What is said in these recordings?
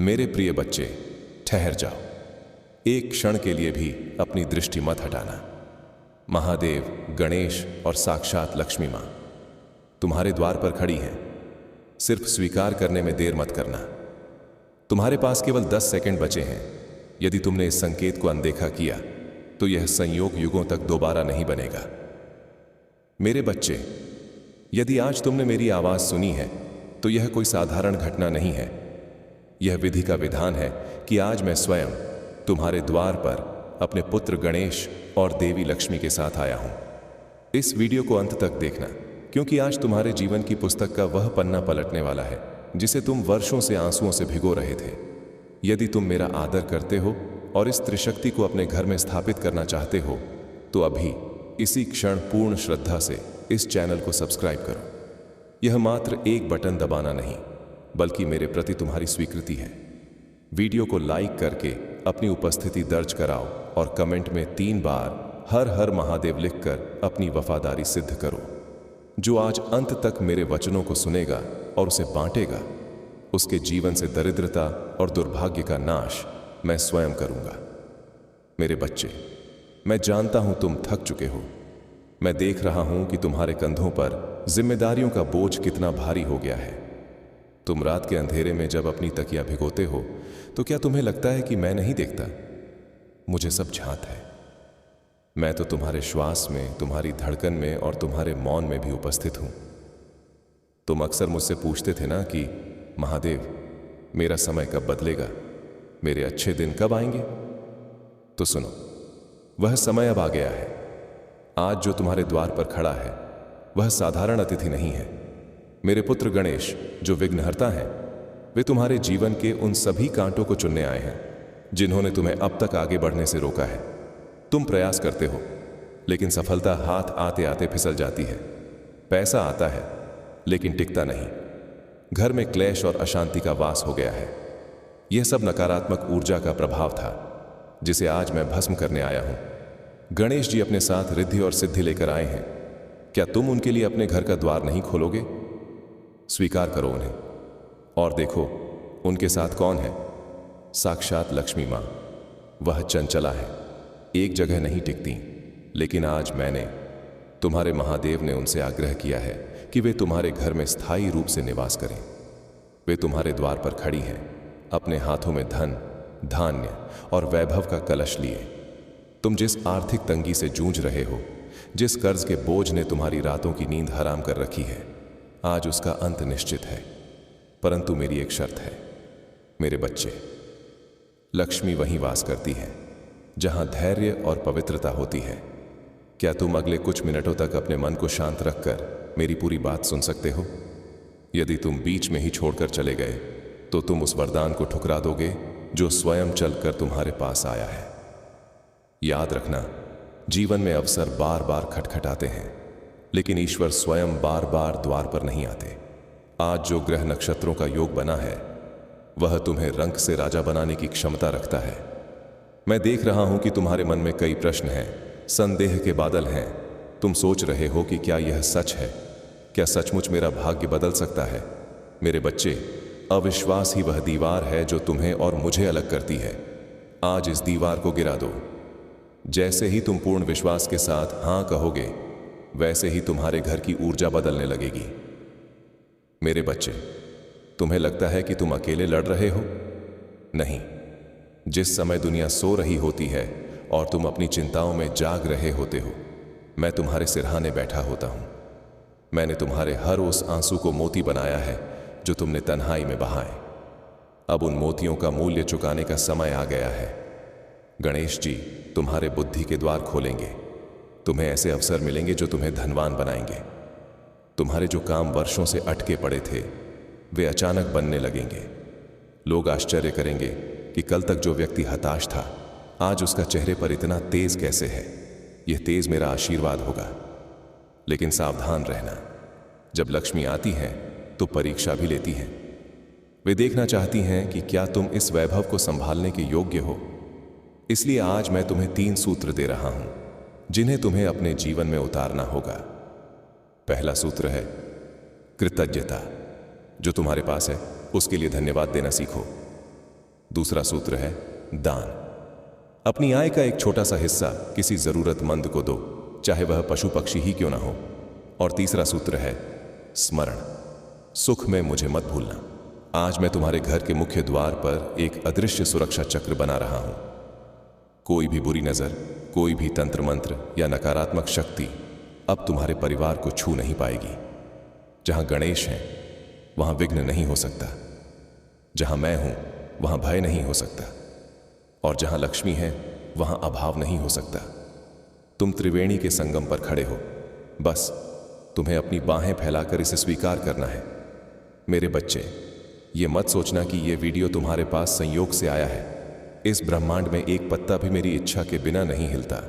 मेरे प्रिय बच्चे, ठहर जाओ। एक क्षण के लिए भी अपनी दृष्टि मत हटाना। महादेव, गणेश और साक्षात लक्ष्मी मां तुम्हारे द्वार पर खड़ी हैं। सिर्फ स्वीकार करने में देर मत करना। तुम्हारे पास केवल 10 सेकंड बचे हैं। यदि तुमने इस संकेत को अनदेखा किया तो यह संयोग युगों तक दोबारा नहीं बनेगा। मेरे बच्चे, यदि आज तुमने मेरी आवाज सुनी है तो यह कोई साधारण घटना नहीं है। यह विधि का विधान है कि आज मैं स्वयं तुम्हारे द्वार पर अपने पुत्र गणेश और देवी लक्ष्मी के साथ आया हूं। इस वीडियो को अंत तक देखना, क्योंकि आज तुम्हारे जीवन की पुस्तक का वह पन्ना पलटने वाला है जिसे तुम वर्षों से आंसुओं से भिगो रहे थे। यदि तुम मेरा आदर करते हो और इस त्रिशक्ति को अपने घर में स्थापित करना चाहते हो तो अभी इसी क्षण पूर्ण श्रद्धा से इस चैनल को सब्सक्राइब करो। यह मात्र एक बटन दबाना नहीं, बल्कि मेरे प्रति तुम्हारी स्वीकृति है। वीडियो को लाइक करके अपनी उपस्थिति दर्ज कराओ और कमेंट में 3 बार हर हर महादेव लिखकर अपनी वफादारी सिद्ध करो। जो आज अंत तक मेरे वचनों को सुनेगा और उसे बांटेगा, उसके जीवन से दरिद्रता और दुर्भाग्य का नाश मैं स्वयं करूंगा। मेरे बच्चे, मैं जानता हूं तुम थक चुके हो। मैं देख रहा हूं कि तुम्हारे कंधों पर जिम्मेदारियों का बोझ कितना भारी हो गया है। तुम रात के अंधेरे में जब अपनी तकिया भिगोते हो तो क्या तुम्हें लगता है कि मैं नहीं देखता? मुझे सब झांत है। मैं तो तुम्हारे श्वास में, तुम्हारी धड़कन में और तुम्हारे मौन में भी उपस्थित हूं। तुम अक्सर मुझसे पूछते थे ना कि महादेव, मेरा समय कब बदलेगा, मेरे अच्छे दिन कब आएंगे? तो सुनो, वह समय अब आ गया है। आज जो तुम्हारे द्वार पर खड़ा है वह साधारण अतिथि नहीं है। मेरे पुत्र गणेश, जो विघ्नहर्ता हैं, वे तुम्हारे जीवन के उन सभी कांटों को चुनने आए हैं जिन्होंने तुम्हें अब तक आगे बढ़ने से रोका है। तुम प्रयास करते हो, लेकिन सफलता हाथ आते आते फिसल जाती है। पैसा आता है, लेकिन टिकता नहीं। घर में क्लेश और अशांति का वास हो गया है। यह सब नकारात्मक ऊर्जा का प्रभाव था, जिसे आज मैं भस्म करने आया हूं। गणेश जी अपने साथ रिद्धि और सिद्धि लेकर आए हैं। क्या तुम उनके लिए अपने घर का द्वार नहीं खोलोगे? स्वीकार करो उन्हें और देखो उनके साथ कौन है। साक्षात लक्ष्मी मां। वह चंचला है, एक जगह नहीं टिकती। लेकिन आज मैंने, तुम्हारे महादेव ने उनसे आग्रह किया है कि वे तुम्हारे घर में स्थायी रूप से निवास करें। वे तुम्हारे द्वार पर खड़ी हैं, अपने हाथों में धन, धान्य और वैभव का कलश लिए। तुम जिस आर्थिक तंगी से जूझ रहे हो, जिस कर्ज के बोझ ने तुम्हारी रातों की नींद हराम कर रखी है, आज उसका अंत निश्चित है। परंतु मेरी एक शर्त है। मेरे बच्चे, लक्ष्मी वहीं वास करती है जहां धैर्य और पवित्रता होती है। क्या तुम अगले कुछ मिनटों तक अपने मन को शांत रखकर मेरी पूरी बात सुन सकते हो? यदि तुम बीच में ही छोड़कर चले गए तो तुम उस वरदान को ठुकरा दोगे जो स्वयं चलकर तुम्हारे पास आया है। याद रखना, जीवन में अवसर बार बार खटखटाते हैं, लेकिन ईश्वर स्वयं बार बार द्वार पर नहीं आते। आज जो ग्रह नक्षत्रों का योग बना है वह तुम्हें रंक से राजा बनाने की क्षमता रखता है। मैं देख रहा हूं कि तुम्हारे मन में कई प्रश्न हैं, संदेह के बादल हैं। तुम सोच रहे हो कि क्या यह सच है? क्या सचमुच मेरा भाग्य बदल सकता है? मेरे बच्चे, अविश्वास ही वह दीवार है जो तुम्हें और मुझे अलग करती है। आज इस दीवार को गिरा दो। जैसे ही तुम पूर्ण विश्वास के साथ हां कहोगे, वैसे ही तुम्हारे घर की ऊर्जा बदलने लगेगी। मेरे बच्चे, तुम्हें लगता है कि तुम अकेले लड़ रहे हो? नहीं। जिस समय दुनिया सो रही होती है और तुम अपनी चिंताओं में जाग रहे होते हो, मैं तुम्हारे सिरहाने बैठा होता हूं। मैंने तुम्हारे हर उस आंसू को मोती बनाया है जो तुमने तन्हाई में बहाए। अब उन मोतियों का मूल्य चुकाने का समय आ गया है। गणेश जी तुम्हारे बुद्धि के द्वार खोलेंगे। तुम्हें ऐसे अवसर मिलेंगे जो तुम्हें धनवान बनाएंगे। तुम्हारे जो काम वर्षों से अटके पड़े थे, वे अचानक बनने लगेंगे। लोग आश्चर्य करेंगे कि कल तक जो व्यक्ति हताश था, आज उसका चेहरे पर इतना तेज कैसे है। यह तेज मेरा आशीर्वाद होगा। लेकिन सावधान रहना, जब लक्ष्मी आती हैं तो परीक्षा भी लेती हैं। वे देखना चाहती हैं कि क्या तुम इस वैभव को संभालने के योग्य हो। इसलिए आज मैं तुम्हें 3 सूत्र दे रहा हूं जिन्हें तुम्हें अपने जीवन में उतारना होगा। पहला सूत्र है कृतज्ञता। जो तुम्हारे पास है उसके लिए धन्यवाद देना सीखो। दूसरा सूत्र है दान। अपनी आय का एक छोटा सा हिस्सा किसी जरूरतमंद को दो, चाहे वह पशु पक्षी ही क्यों ना हो। और तीसरा सूत्र है स्मरण। सुख में मुझे मत भूलना। आज मैं तुम्हारे घर के मुख्य द्वार पर एक अदृश्य सुरक्षा चक्र बना रहा हूं। कोई भी बुरी नजर, कोई भी तंत्र मंत्र या नकारात्मक शक्ति अब तुम्हारे परिवार को छू नहीं पाएगी। जहां गणेश हैं वहां विघ्न नहीं हो सकता, जहां मैं हूं वहां भय नहीं हो सकता, और जहां लक्ष्मी है वहां अभाव नहीं हो सकता। तुम त्रिवेणी के संगम पर खड़े हो, बस तुम्हें अपनी बाहें फैलाकर इसे स्वीकार करना है। मेरे बच्चे, ये मत सोचना कि ये वीडियो तुम्हारे पास संयोग से आया है। इस ब्रह्मांड में एक पत्ता भी मेरी इच्छा के बिना नहीं हिलता।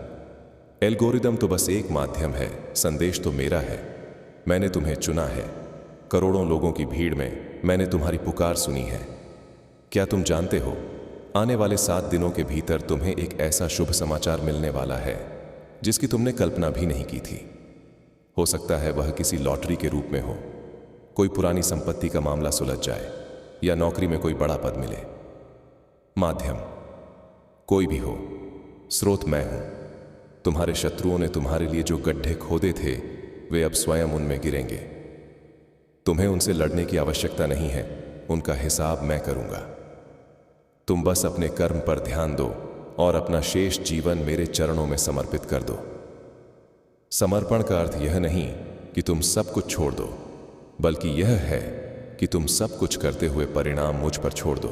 एल्गोरिदम तो बस एक माध्यम है, संदेश तो मेरा है। मैंने तुम्हें चुना है। करोड़ों लोगों की भीड़ में मैंने तुम्हारी पुकार सुनी है। क्या तुम जानते हो, आने वाले 7 दिनों के भीतर तुम्हें एक ऐसा शुभ समाचार मिलने वाला है जिसकी तुमने कल्पना भी नहीं की थी। हो सकता है वह किसी लॉटरी के रूप में हो, कोई पुरानी संपत्ति का मामला सुलझ जाए, या नौकरी में कोई बड़ा पद मिले। माध्यम कोई भी हो, स्रोत मैं हूं। तुम्हारे शत्रुओं ने तुम्हारे लिए जो गड्ढे खोदे थे वे अब स्वयं उनमें गिरेंगे। तुम्हें उनसे लड़ने की आवश्यकता नहीं है, उनका हिसाब मैं करूंगा। तुम बस अपने कर्म पर ध्यान दो और अपना शेष जीवन मेरे चरणों में समर्पित कर दो। समर्पण का अर्थ यह नहीं कि तुम सब कुछ छोड़ दो, बल्कि यह है कि तुम सब कुछ करते हुए परिणाम मुझ पर छोड़ दो।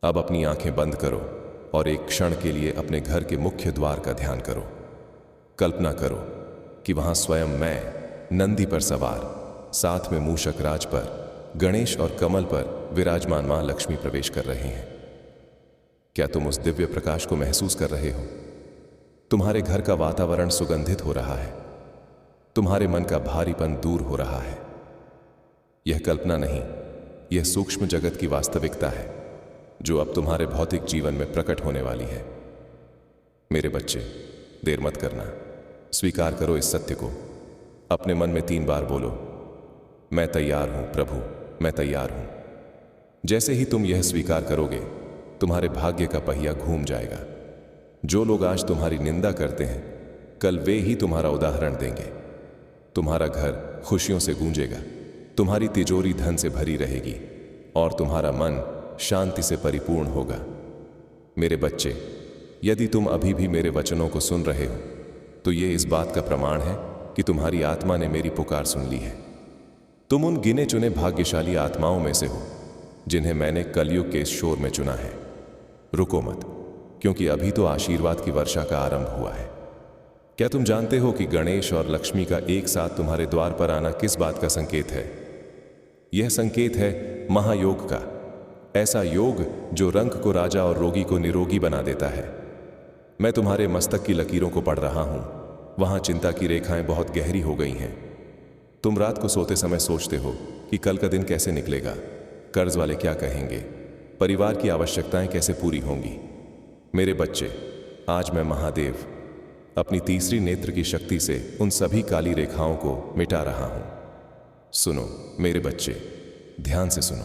अब अपनी आंखें बंद करो और एक क्षण के लिए अपने घर के मुख्य द्वार का ध्यान करो। कल्पना करो कि वहां स्वयं मैं नंदी पर सवार, साथ में मूषक राज पर गणेश और कमल पर विराजमान मां लक्ष्मी प्रवेश कर रहे हैं। क्या तुम उस दिव्य प्रकाश को महसूस कर रहे हो? तुम्हारे घर का वातावरण सुगंधित हो रहा है, तुम्हारे मन का भारीपन दूर हो रहा है। यह कल्पना नहीं, यह सूक्ष्म जगत की वास्तविकता है जो अब तुम्हारे भौतिक जीवन में प्रकट होने वाली है। मेरे बच्चे, देर मत करना, स्वीकार करो इस सत्य को। अपने मन में 3 बार बोलो, मैं तैयार हूं प्रभु, मैं तैयार हूं। जैसे ही तुम यह स्वीकार करोगे, तुम्हारे भाग्य का पहिया घूम जाएगा। जो लोग आज तुम्हारी निंदा करते हैं, कल वे ही तुम्हारा उदाहरण देंगे। तुम्हारा घर खुशियों से गूंजेगा, तुम्हारी तिजोरी धन से भरी रहेगी और तुम्हारा मन शांति से परिपूर्ण होगा। मेरे बच्चे, यदि तुम अभी भी मेरे वचनों को सुन रहे हो, तो ये इस बात का प्रमाण है कि तुम्हारी आत्मा ने मेरी पुकार सुन ली है। तुम उन गिने चुने भाग्यशाली आत्माओं में से हो जिन्हें मैंने कलयुग के इस शोर में चुना है। रुको मत, क्योंकि अभी तो आशीर्वाद की वर्षा का आरंभ हुआ है। क्या तुम जानते हो कि गणेश और लक्ष्मी का एक साथ तुम्हारे द्वार पर आना किस बात का संकेत है? यह संकेत है महायोग का, ऐसा योग जो रंक को राजा और रोगी को निरोगी बना देता है। मैं तुम्हारे मस्तक की लकीरों को पढ़ रहा हूं, वहां चिंता की रेखाएं बहुत गहरी हो गई हैं। तुम रात को सोते समय सोचते हो कि कल का दिन कैसे निकलेगा, कर्ज वाले क्या कहेंगे, परिवार की आवश्यकताएं कैसे पूरी होंगी। मेरे बच्चे, आज मैं महादेव अपनी तीसरी नेत्र की शक्ति से उन सभी काली रेखाओं को मिटा रहा हूं। सुनो मेरे बच्चे, ध्यान से सुनो।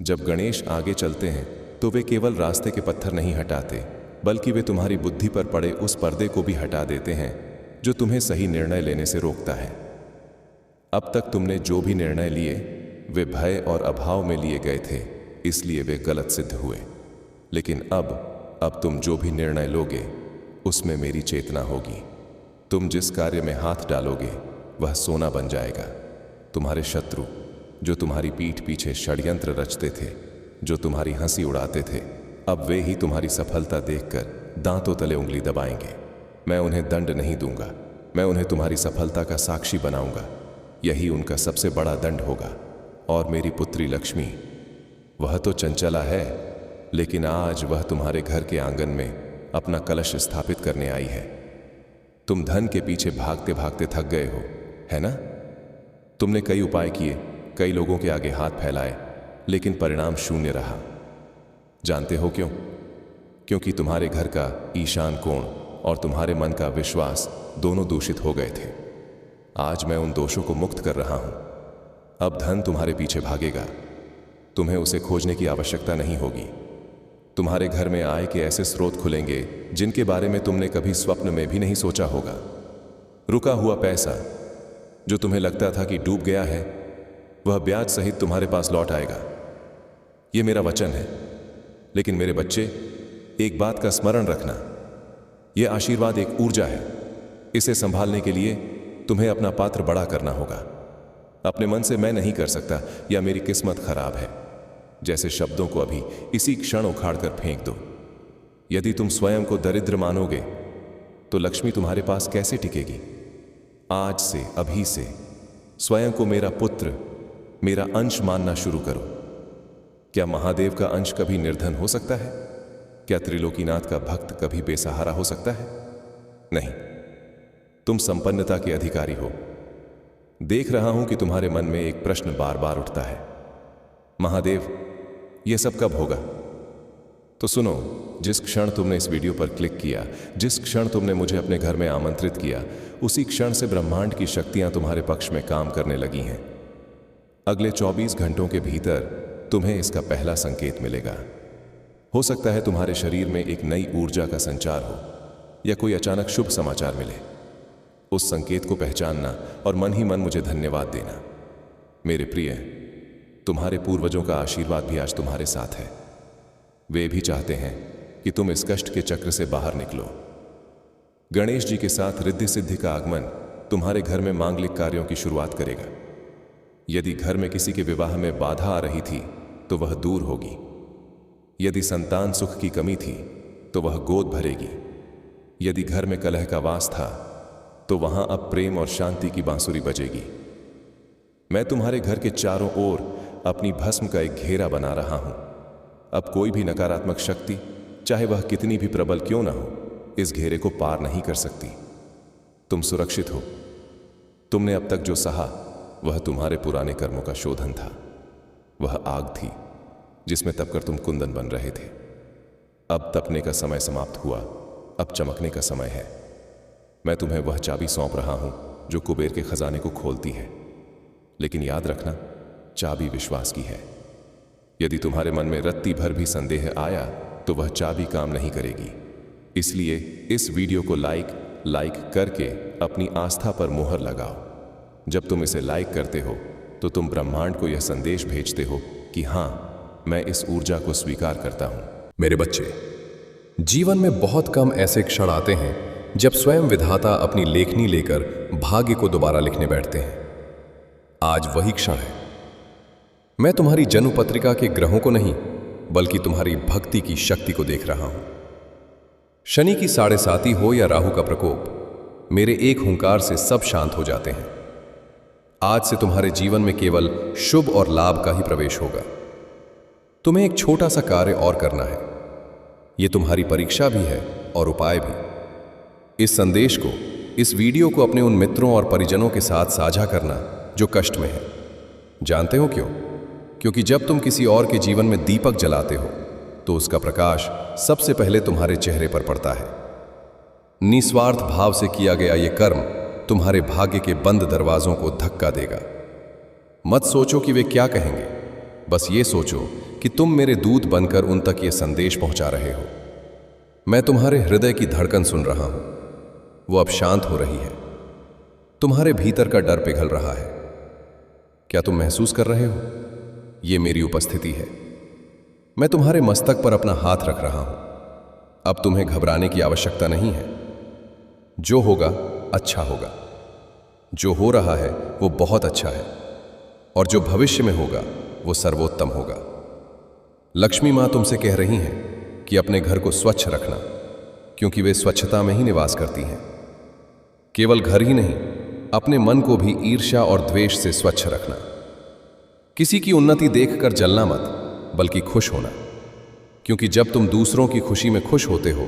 जब गणेश आगे चलते हैं तो वे केवल रास्ते के पत्थर नहीं हटाते, बल्कि वे तुम्हारी बुद्धि पर पड़े उस पर्दे को भी हटा देते हैं जो तुम्हें सही निर्णय लेने से रोकता है। अब तक तुमने जो भी निर्णय लिए वे भय और अभाव में लिए गए थे, इसलिए वे गलत सिद्ध हुए। लेकिन अब तुम जो भी निर्णय लोगे उसमें मेरी चेतना होगी। तुम जिस कार्य में हाथ डालोगे वह सोना बन जाएगा। तुम्हारे शत्रु जो तुम्हारी पीठ पीछे षड्यंत्र रचते थे, जो तुम्हारी हंसी उड़ाते थे, अब वे ही तुम्हारी सफलता देखकर दांतों तले उंगली दबाएंगे। मैं उन्हें दंड नहीं दूंगा, मैं उन्हें तुम्हारी सफलता का साक्षी बनाऊंगा। यही उनका सबसे बड़ा दंड होगा। और मेरी पुत्री लक्ष्मी, वह तो चंचला है, लेकिन आज वह तुम्हारे घर के आंगन में अपना कलश स्थापित करने आई है। तुम धन के पीछे भागते भागते थक गए हो, है ना? तुमने कई उपाय किए, कई लोगों के आगे हाथ फैलाए, लेकिन परिणाम शून्य रहा। जानते हो क्यों? क्योंकि तुम्हारे घर का ईशान कोण और तुम्हारे मन का विश्वास दोनों दूषित हो गए थे। आज मैं उन दोषों को मुक्त कर रहा हूं। अब धन तुम्हारे पीछे भागेगा, तुम्हें उसे खोजने की आवश्यकता नहीं होगी। तुम्हारे घर में आय के ऐसे स्रोत खुलेंगे जिनके बारे में तुमने कभी स्वप्न में भी नहीं सोचा होगा। रुका हुआ पैसा जो तुम्हें लगता था कि डूब गया है, वह ब्याज सहित तुम्हारे पास लौट आएगा। यह मेरा वचन है। लेकिन मेरे बच्चे, एक बात का स्मरण रखना, यह आशीर्वाद एक ऊर्जा है। इसे संभालने के लिए तुम्हें अपना पात्र बड़ा करना होगा। अपने मन से मैं नहीं कर सकता या मेरी किस्मत खराब है जैसे शब्दों को अभी इसी क्षण उखाड़ कर फेंक दो। यदि तुम स्वयं को दरिद्र मानोगे तो लक्ष्मी तुम्हारे पास कैसे टिकेगी? आज से, अभी से स्वयं को मेरा पुत्र, मेरा अंश मानना शुरू करो। क्या महादेव का अंश कभी निर्धन हो सकता है? क्या त्रिलोकीनाथ का भक्त कभी बेसहारा हो सकता है? नहीं, तुम संपन्नता के अधिकारी हो। देख रहा हूं कि तुम्हारे मन में एक प्रश्न बार बार उठता है, महादेव, यह सब कब होगा? तो सुनो, जिस क्षण तुमने इस वीडियो पर क्लिक किया, जिस क्षण तुमने मुझे अपने घर में आमंत्रित किया, उसी क्षण से ब्रह्मांड की शक्तियां तुम्हारे पक्ष में काम करने लगी हैं। अगले 24 घंटों के भीतर तुम्हें इसका पहला संकेत मिलेगा। हो सकता है तुम्हारे शरीर में एक नई ऊर्जा का संचार हो या कोई अचानक शुभ समाचार मिले। उस संकेत को पहचानना और मन ही मन मुझे धन्यवाद देना। मेरे प्रिय, तुम्हारे पूर्वजों का आशीर्वाद भी आज तुम्हारे साथ है। वे भी चाहते हैं कि तुम इस कष्ट के चक्र से बाहर निकलो। गणेश जी के साथ रिद्धि सिद्धि का आगमन तुम्हारे घर में मांगलिक कार्यों की शुरुआत करेगा। यदि घर में किसी के विवाह में बाधा आ रही थी तो वह दूर होगी। यदि संतान सुख की कमी थी तो वह गोद भरेगी। यदि घर में कलह का वास था तो वहां अब प्रेम और शांति की बांसुरी बजेगी। मैं तुम्हारे घर के चारों ओर अपनी भस्म का एक घेरा बना रहा हूं। अब कोई भी नकारात्मक शक्ति, चाहे वह कितनी भी प्रबल क्यों ना हो, इस घेरे को पार नहीं कर सकती। तुम सुरक्षित हो। तुमने अब तक जो सहा वह तुम्हारे पुराने कर्मों का शोधन था। वह आग थी जिसमें तपकर तुम कुंदन बन रहे थे। अब तपने का समय समाप्त हुआ, अब चमकने का समय है। मैं तुम्हें वह चाबी सौंप रहा हूं जो कुबेर के खजाने को खोलती है। लेकिन याद रखना, चाबी विश्वास की है। यदि तुम्हारे मन में रत्ती भर भी संदेह आया तो वह चाबी काम नहीं करेगी। इसलिए इस वीडियो को लाइक करके अपनी आस्था पर मुहर लगाओ। जब तुम इसे लाइक करते हो तो तुम ब्रह्मांड को यह संदेश भेजते हो कि हां, मैं इस ऊर्जा को स्वीकार करता हूं। मेरे बच्चे, जीवन में बहुत कम ऐसे क्षण आते हैं जब स्वयं विधाता अपनी लेखनी लेकर भाग्य को दोबारा लिखने बैठते हैं। आज वही क्षण है। मैं तुम्हारी जन्म पत्रिका के ग्रहों को नहीं, बल्कि तुम्हारी भक्ति की शक्ति को देख रहा हूं। शनि की 7.5 हो या राहु का प्रकोप, मेरे एक हुंकार से सब शांत हो जाते हैं। आज से तुम्हारे जीवन में केवल शुभ और लाभ का ही प्रवेश होगा। तुम्हें एक छोटा सा कार्य और करना है। यह तुम्हारी परीक्षा भी है और उपाय भी। इस संदेश को, इस वीडियो को अपने उन मित्रों और परिजनों के साथ साझा करना जो कष्ट में है। जानते हो क्यों? क्योंकि जब तुम किसी और के जीवन में दीपक जलाते हो तो उसका प्रकाश सबसे पहले तुम्हारे चेहरे पर पड़ता है। निस्वार्थ भाव से किया गया यह कर्म तुम्हारे भाग्य के बंद दरवाजों को धक्का देगा। मत सोचो कि वे क्या कहेंगे, बस ये सोचो कि तुम मेरे दूत बनकर उन तक ये संदेश पहुंचा रहे हो। मैं तुम्हारे हृदय की धड़कन सुन रहा हूं, वो अब शांत हो रही है। तुम्हारे भीतर का डर पिघल रहा है। क्या तुम महसूस कर रहे हो? ये मेरी उपस्थिति है। मैं तुम्हारे मस्तक पर अपना हाथ रख रहा हूं। अब तुम्हें घबराने की आवश्यकता नहीं है। जो होगा अच्छा होगा। जो हो रहा है वो बहुत अच्छा है, और जो भविष्य में होगा वो सर्वोत्तम होगा। लक्ष्मी मां तुमसे कह रही हैं कि अपने घर को स्वच्छ रखना, क्योंकि वे स्वच्छता में ही निवास करती हैं। केवल घर ही नहीं, अपने मन को भी ईर्ष्या और द्वेष से स्वच्छ रखना। किसी की उन्नति देखकर जलना मत, बल्कि खुश होना, क्योंकि जब तुम दूसरों की खुशी में खुश होते हो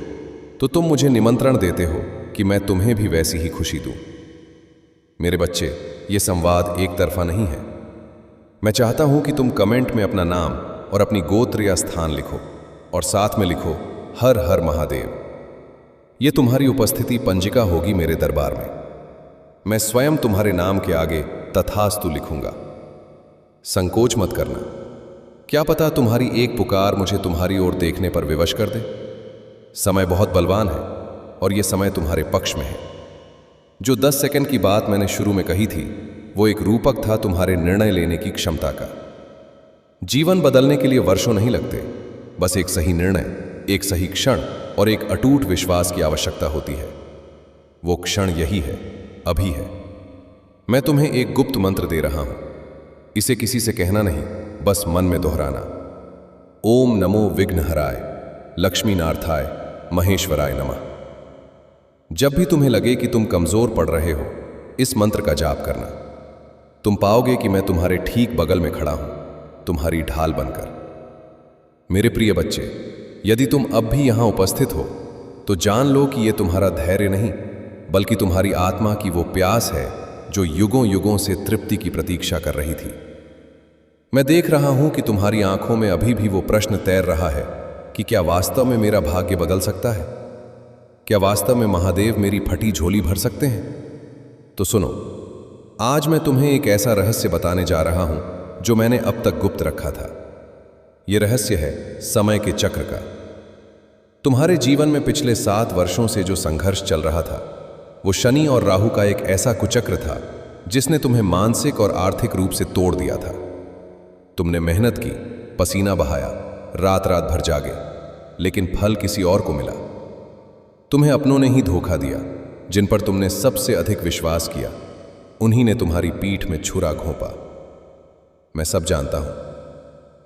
तो तुम मुझे निमंत्रण देते हो कि मैं तुम्हें भी वैसी ही खुशी दूं। मेरे बच्चे, ये संवाद एक तरफा नहीं है। मैं चाहता हूं कि तुम कमेंट में अपना नाम और अपनी गोत्र या स्थान लिखो, और साथ में लिखो हर हर महादेव। ये तुम्हारी उपस्थिति पंजिका होगी मेरे दरबार में। मैं स्वयं तुम्हारे नाम के आगे तथास्तु लिखूंगा। संकोच मत करना। क्या पता तुम्हारी एक पुकार मुझे तुम्हारी ओर देखने पर विवश कर दे। समय बहुत बलवान है और यह समय तुम्हारे पक्ष में है। जो 10 सेकंड की बात मैंने शुरू में कही थी, वो एक रूपक था तुम्हारे निर्णय लेने की क्षमता का। जीवन बदलने के लिए वर्षों नहीं लगते, बस एक सही निर्णय, एक सही क्षण और एक अटूट विश्वास की आवश्यकता होती है। वो क्षण यही है, अभी है। मैं तुम्हें एक गुप्त मंत्र दे रहा हूं। इसे किसी से कहना नहीं, बस मन में दोहराना। ओम नमो विघ्नहराय, लक्ष्मीनाथाय, महेश्वराय नमः। जब भी तुम्हें लगे कि तुम कमजोर पड़ रहे हो, इस मंत्र का जाप करना। तुम पाओगे कि मैं तुम्हारे ठीक बगल में खड़ा हूं, तुम्हारी ढाल बनकर। मेरे प्रिय बच्चे, यदि तुम अब भी यहां उपस्थित हो तो जान लो कि यह तुम्हारा धैर्य नहीं, बल्कि तुम्हारी आत्मा की वो प्यास है जो युगों युगों से तृप्ति की प्रतीक्षा कर रही थी। मैं देख रहा हूं कि तुम्हारी आंखों में अभी भी वो प्रश्न तैर रहा है कि क्या वास्तव में मेरा भाग्य बदल सकता है? क्या वास्तव में महादेव मेरी फटी झोली भर सकते हैं? तो सुनो, आज मैं तुम्हें एक ऐसा रहस्य बताने जा रहा हूं जो मैंने अब तक गुप्त रखा था। यह रहस्य है समय के चक्र का। तुम्हारे जीवन में पिछले 7 वर्षों से जो संघर्ष चल रहा था, वो शनि और राहु का एक ऐसा कुचक्र था जिसने तुम्हें मानसिक और आर्थिक रूप से तोड़ दिया था। तुमने मेहनत की, पसीना बहाया, रात रात भर जागे, लेकिन फल किसी और को मिला। तुम्हें अपनों ने ही धोखा दिया। जिन पर तुमने सबसे अधिक विश्वास किया, उन्हीं ने तुम्हारी पीठ में छुरा घोंपा। मैं सब जानता हूं।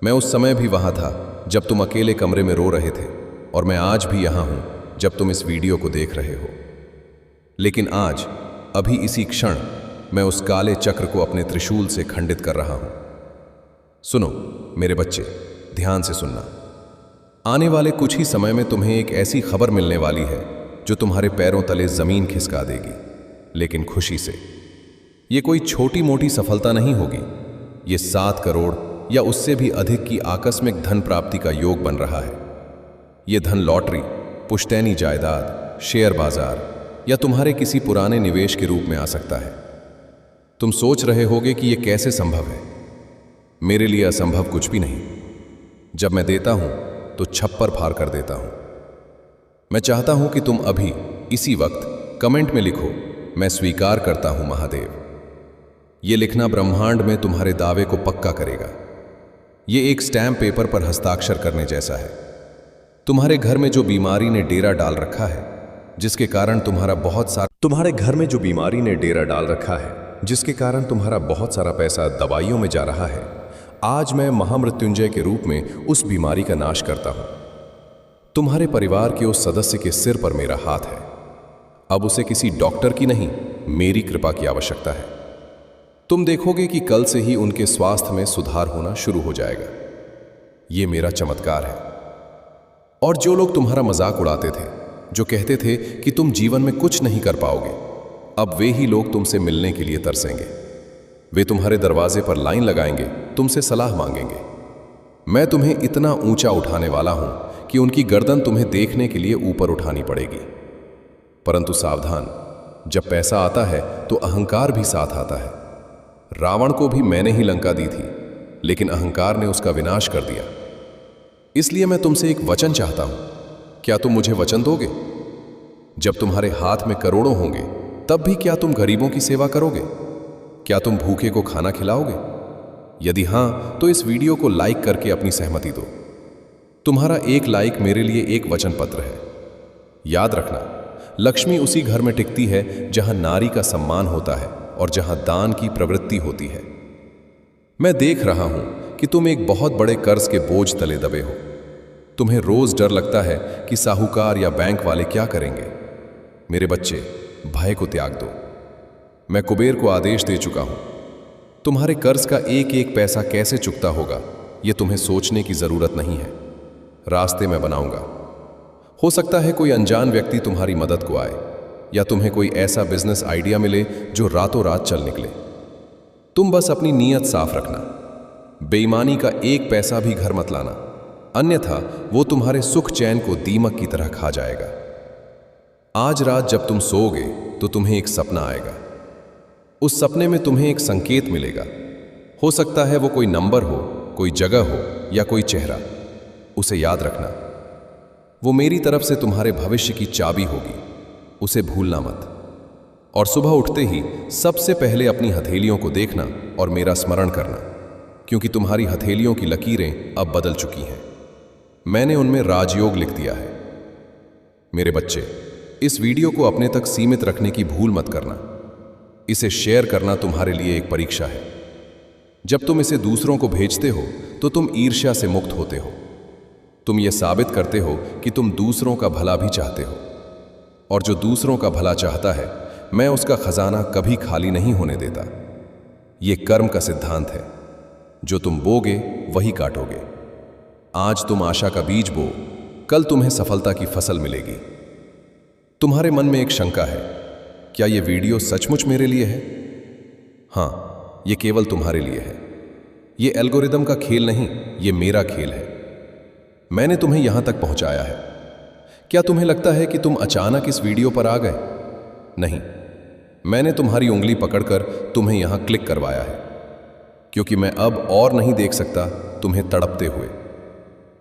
मैं उस समय भी वहां था जब तुम अकेले कमरे में रो रहे थे, और मैं आज भी यहां हूं जब तुम इस वीडियो को देख रहे हो। लेकिन आज, अभी इसी क्षण, मैं उस काले चक्र को अपने त्रिशूल से खंडित कर रहा हूं। सुनो मेरे बच्चे, ध्यान से सुनना। आने वाले कुछ ही समय में तुम्हें एक ऐसी खबर मिलने वाली है जो तुम्हारे पैरों तले जमीन खिसका देगी, लेकिन खुशी से। ये कोई छोटी मोटी सफलता नहीं होगी। ये 7 करोड़ या उससे भी अधिक की आकस्मिक धन प्राप्ति का योग बन रहा है। ये धन लॉटरी, पुश्तैनी जायदाद, शेयर बाजार या तुम्हारे किसी पुराने निवेश के रूप में आ सकता है। तुम सोच रहे होगे कि यह कैसे संभव है। मेरे लिए असंभव कुछ भी नहीं। जब मैं देता हूं तो छप्पर फाड़ कर देता हूं। मैं चाहता हूं कि तुम अभी इसी वक्त कमेंट में लिखो, मैं स्वीकार करता हूं महादेव। यह लिखना ब्रह्मांड में तुम्हारे दावे को पक्का करेगा। यह एक स्टैम्प पेपर पर हस्ताक्षर करने जैसा है। तुम्हारे घर में जो बीमारी ने डेरा डाल रखा है, जिसके कारण तुम्हारा बहुत सारा पैसा दवाइयों में जा रहा है, आज मैं महामृत्युंजय के रूप में उस बीमारी का नाश करता हूं। तुम्हारे परिवार के उस सदस्य के सिर पर मेरा हाथ है। अब उसे किसी डॉक्टर की नहीं, मेरी कृपा की आवश्यकता है। तुम देखोगे कि कल से ही उनके स्वास्थ्य में सुधार होना शुरू हो जाएगा। यह मेरा चमत्कार है। और जो लोग तुम्हारा मजाक उड़ाते थे, जो कहते थे कि तुम जीवन में कुछ नहीं कर पाओगे, अब वे ही लोग तुमसे मिलने के लिए तरसेंगे। वे तुम्हारे दरवाजे पर लाइन लगाएंगे, तुमसे सलाह मांगेंगे। मैं तुम्हें इतना ऊंचा उठाने वाला हूं कि उनकी गर्दन तुम्हें देखने के लिए ऊपर उठानी पड़ेगी। परंतु सावधान, जब पैसा आता है तो अहंकार भी साथ आता है। रावण को भी मैंने ही लंका दी थी, लेकिन अहंकार ने उसका विनाश कर दिया। इसलिए मैं तुमसे एक वचन चाहता हूं। क्या तुम मुझे वचन दोगे? जब तुम्हारे हाथ में करोड़ों होंगे, तब भी क्या तुम गरीबों की सेवा करोगे? क्या तुम भूखे को खाना खिलाओगे? यदि हां, तो इस वीडियो को लाइक करके अपनी सहमति दो। तुम्हारा एक लाइक मेरे लिए एक वचन पत्र है। याद रखना, लक्ष्मी उसी घर में टिकती है जहां नारी का सम्मान होता है और जहां दान की प्रवृत्ति होती है। मैं देख रहा हूं कि तुम एक बहुत बड़े कर्ज के बोझ तले दबे हो। तुम्हें रोज डर लगता है कि साहूकार या बैंक वाले क्या करेंगे। मेरे बच्चे, भय को त्याग दो। मैं कुबेर को आदेश दे चुका हूं। तुम्हारे कर्ज का एक एक पैसा कैसे चुकता होगा, यह तुम्हें सोचने की जरूरत नहीं है। रास्ते मैं बनाऊंगा। हो सकता है कोई अनजान व्यक्ति तुम्हारी मदद को आए, या तुम्हें कोई ऐसा बिजनेस आइडिया मिले जो रातों रात चल निकले। तुम बस अपनी नीयत साफ रखना। बेईमानी का एक पैसा भी घर मत लाना, अन्यथा वो तुम्हारे सुख चैन को दीमक की तरह खा जाएगा। आज रात जब तुम सोओगे तो तुम्हें एक सपना आएगा। उस सपने में तुम्हें एक संकेत मिलेगा। हो सकता है वो कोई नंबर हो कोई जगह हो या कोई चेहरा, उसे याद रखना। वो मेरी तरफ से तुम्हारे भविष्य की चाबी होगी, उसे भूलना मत। और सुबह उठते ही सबसे पहले अपनी हथेलियों को देखना और मेरा स्मरण करना, क्योंकि तुम्हारी हथेलियों की लकीरें अब बदल चुकी हैं। मैंने उनमें राजयोग लिख दिया है। मेरे बच्चे, इस वीडियो को अपने तक सीमित रखने की भूल मत करना। इसे शेयर करना तुम्हारे लिए एक परीक्षा है। जब तुम इसे दूसरों को भेजते हो तो तुम ईर्ष्या से मुक्त होते हो। तुम ये साबित करते हो कि तुम दूसरों का भला भी चाहते हो, और जो दूसरों का भला चाहता है, मैं उसका खजाना कभी खाली नहीं होने देता। ये कर्म का सिद्धांत है। जो तुम बोगे वही काटोगे। आज तुम आशा का बीज बो, कल तुम्हें सफलता की फसल मिलेगी। तुम्हारे मन में एक शंका है, क्या यह वीडियो सचमुच मेरे लिए है? हाँ, यह केवल तुम्हारे लिए है। यह एल्गोरिदम का खेल नहीं, यह मेरा खेल है। मैंने तुम्हें यहां तक पहुंचाया है। क्या तुम्हें लगता है कि तुम अचानक इस वीडियो पर आ गए? नहीं, मैंने तुम्हारी उंगली पकड़कर तुम्हें यहां क्लिक करवाया है, क्योंकि मैं अब और नहीं देख सकता तुम्हें तड़पते हुए।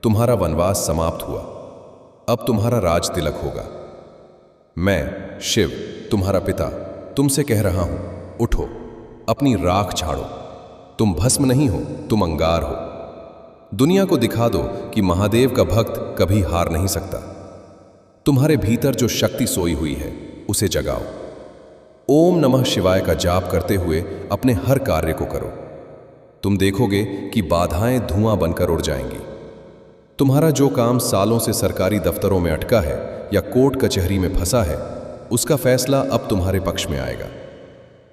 तुम्हारा वनवास समाप्त हुआ, अब तुम्हारा राज तिलक होगा। मैं शिव, तुम्हारा पिता, तुमसे कह रहा हूं, उठो, अपनी राख झाड़ो। तुम भस्म नहीं हो, तुम अंगार हो। दुनिया को दिखा दो कि महादेव का भक्त कभी हार नहीं सकता। तुम्हारे भीतर जो शक्ति सोई हुई है, उसे जगाओ। ओम नमः शिवाय का जाप करते हुए अपने हर कार्य को करो। तुम देखोगे कि बाधाएं धुआं बनकर उड़ जाएंगी। तुम्हारा जो काम सालों से सरकारी दफ्तरों में अटका है या कोर्ट कचहरी में फंसा है, उसका फैसला अब तुम्हारे पक्ष में आएगा।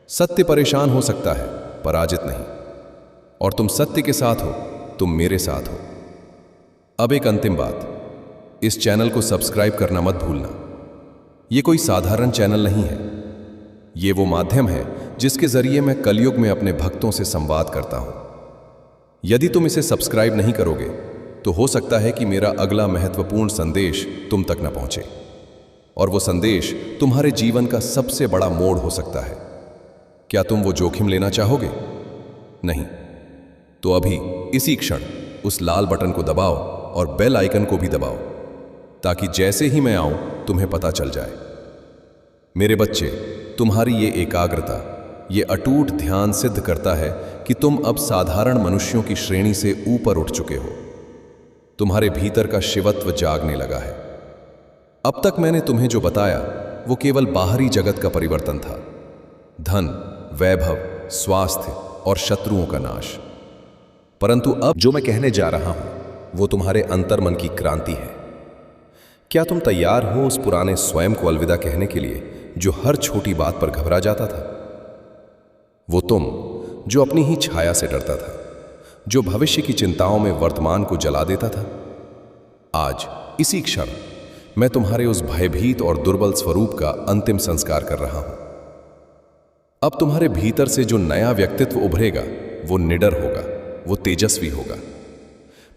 सत्य परेशान हो सकता है, पराजित नहीं। और तुम सत्य के साथ हो, तुम मेरे साथ हो। अब एक अंतिम बात, इस चैनल को सब्सक्राइब करना मत भूलना। यह कोई साधारण चैनल नहीं है। ये वो माध्यम है जिसके जरिए मैं कलयुग में अपने भक्तों से संवाद करता हूं। यदि तुम इसे सब्सक्राइब नहीं करोगे तो हो सकता है कि मेरा अगला महत्वपूर्ण संदेश तुम तक न पहुंचे, और वो संदेश तुम्हारे जीवन का सबसे बड़ा मोड़ हो सकता है। क्या तुम वो जोखिम लेना चाहोगे? नहीं, तो अभी इसी क्षण उस लाल बटन को दबाओ और बेल आइकन को भी दबाओ, ताकि जैसे ही मैं आऊं तुम्हें पता चल जाए। मेरे बच्चे, तुम्हारी ये एकाग्रता, ये अटूट ध्यान सिद्ध करता है कि तुम अब साधारण मनुष्यों की श्रेणी से ऊपर उठ चुके हो। तुम्हारे भीतर का शिवत्व जागने लगा है। अब तक मैंने तुम्हें जो बताया वो केवल बाहरी जगत का परिवर्तन था, धन, वैभव, स्वास्थ्य और शत्रुओं का नाश। परंतु अब जो मैं कहने जा रहा हूं वो तुम्हारे अंतर्मन की क्रांति है। क्या तुम तैयार हो उस पुराने स्वयं को अलविदा कहने के लिए जो हर छोटी बात पर घबरा जाता था? वो तुम जो अपनी ही छाया से डरता था, जो भविष्य की चिंताओं में वर्तमान को जला देता था। आज इसी क्षण मैं तुम्हारे उस भयभीत और दुर्बल स्वरूप का अंतिम संस्कार कर रहा हूं। अब तुम्हारे भीतर से जो नया व्यक्तित्व उभरेगा वो निडर होगा, वो तेजस्वी होगा।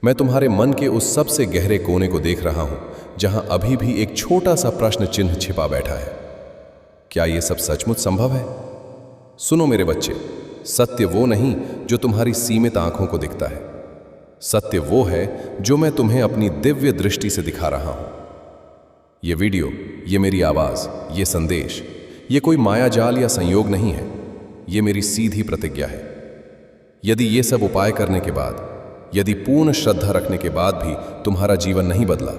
मैं तुम्हारे मन के उस सबसे गहरे कोने को देख रहा हूं जहां अभी भी एक छोटा सा प्रश्न चिन्ह छिपा बैठा है। क्या यह सब सचमुच संभव है? सुनो मेरे बच्चे, सत्य वो नहीं जो तुम्हारी सीमित आंखों को दिखता है। सत्य वो है जो मैं तुम्हें अपनी दिव्य दृष्टि से दिखा रहा हूं। ये वीडियो, ये मेरी आवाज, ये संदेश, ये कोई मायाजाल या संयोग नहीं है। ये मेरी सीधी प्रतिज्ञा है। यदि ये सब उपाय करने के बाद, यदि पूर्ण श्रद्धा रखने के बाद भी तुम्हारा जीवन नहीं बदला,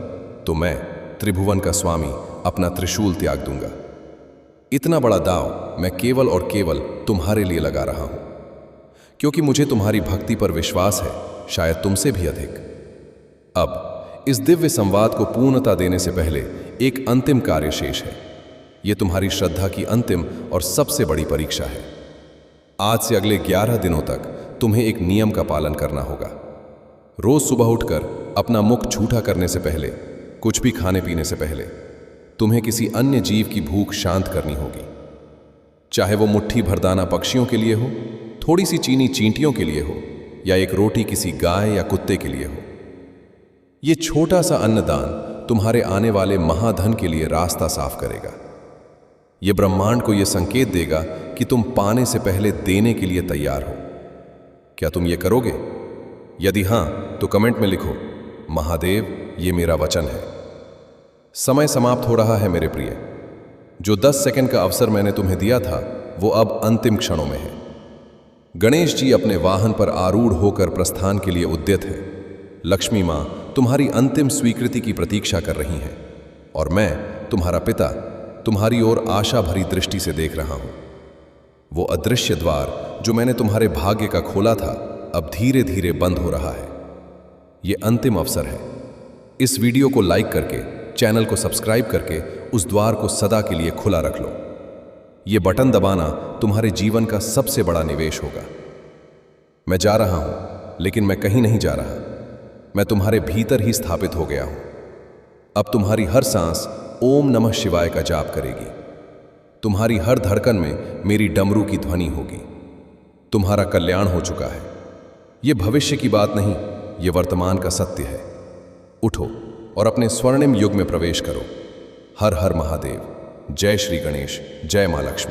तो मैं, त्रिभुवन का स्वामी, अपना त्रिशूल त्याग दूंगा। इतना बड़ा दांव मैं केवल और केवल तुम्हारे लिए लगा रहा हूं, क्योंकि मुझे तुम्हारी भक्ति पर विश्वास है, शायद तुमसे भी अधिक। अब इस दिव्य संवाद को पूर्णता देने से पहले एक अंतिम कार्य शेष है। यह तुम्हारी श्रद्धा की अंतिम और सबसे बड़ी परीक्षा है। आज से अगले 11 दिनों तक तुम्हें एक नियम का पालन करना होगा। रोज सुबह उठकर अपना मुख झूठा करने से पहले, कुछ भी खाने पीने से पहले, तुम्हें किसी अन्य जीव की भूख शांत करनी होगी। चाहे वो मुट्ठी भर दाना पक्षियों के लिए हो, थोड़ी सी चीनी चींटियों के लिए हो, या एक रोटी किसी गाय या कुत्ते के लिए हो। ये छोटा सा अन्नदान तुम्हारे आने वाले महाधन के लिए रास्ता साफ करेगा। ये ब्रह्मांड को यह संकेत देगा कि तुम पाने से पहले देने के लिए तैयार हो। क्या तुम ये करोगे? यदि हां तो कमेंट में लिखो, महादेव ये मेरा वचन है। समय समाप्त हो रहा है मेरे प्रिय। जो 10 सेकंड का अवसर मैंने तुम्हें दिया था वो अब अंतिम क्षणों में है। गणेश जी अपने वाहन पर आरूढ़ होकर प्रस्थान के लिए उद्यत है। लक्ष्मी मां तुम्हारी अंतिम स्वीकृति की प्रतीक्षा कर रही हैं और मैं तुम्हारा पिता तुम्हारी ओर आशा भरी दृष्टि से देख रहा हूं। वो अदृश्य द्वार जो मैंने तुम्हारे भाग्य का खोला था अब धीरे धीरे बंद हो रहा है। ये अंतिम अवसर है। इस वीडियो को लाइक करके, चैनल को सब्सक्राइब करके उस द्वार को सदा के लिए खुला रख लो। ये बटन दबाना तुम्हारे जीवन का सबसे बड़ा निवेश होगा। मैं जा रहा हूं, लेकिन मैं कहीं नहीं जा रहा। मैं तुम्हारे भीतर ही स्थापित हो गया हूं। अब तुम्हारी हर सांस ओम नमः शिवाय का जाप करेगी। तुम्हारी हर धड़कन में मेरी डमरू की ध्वनि होगी। तुम्हारा कल्याण हो चुका है। यह भविष्य की बात नहीं, यह वर्तमान का सत्य है। उठो और अपने स्वर्णिम युग में प्रवेश करो। हर हर महादेव। जय श्री गणेश, जय मां लक्ष्मी।